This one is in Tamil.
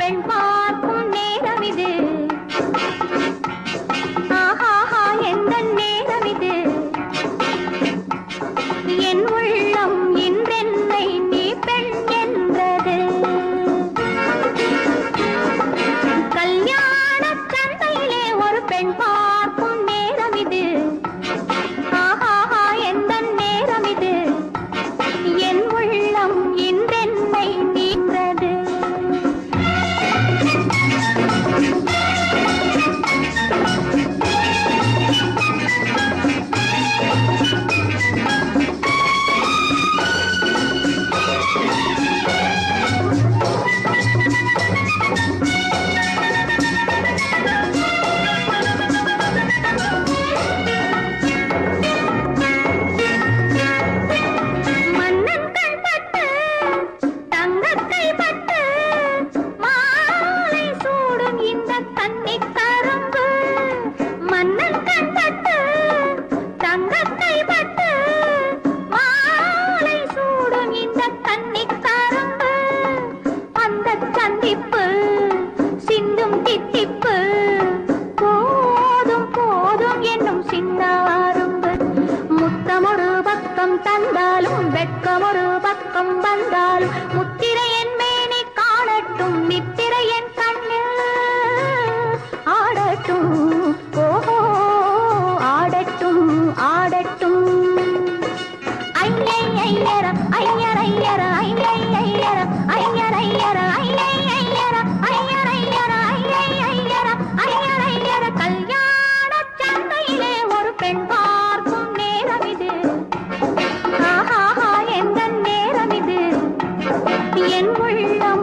பெண் பார்க்கும் நேரம் இது. ஆஹாஹா எந்த நேரம் இது. என் உள்ளம் இன்றென்னை நீ பெண் என்றது. கல்யாண சந்தையிலே ஒரு பெண் பார்க்கும் நேரம் இது. ஆஹாஹா எந்த நேரம் இது. என் உள்ளம் இன்றென்னை நீன்றது. தந்தாலும் வெட்கம் ஒரு பக்கம் வந்தாலும் முத்திரை என் மேனி காணட்டும் நித்திரை என் கண்ணில் ஆடட்டும். ஓஹோ ஆடட்டும் ஆடட்டும். ஐயை ஐயர ஐயர் ஐயர ஐயை ஐயர ஐயர் ஐயர ஐயை ஐயர ஐயர் ஐயர ஐயை ஐயர ஐயர் ஐயர. கல்யாண சந்தையிலே ஒரு பெண் பார்க்கும் நேரம் இது. ஆஹாஹா எந்த நேரம் இது. என் உள்ளம்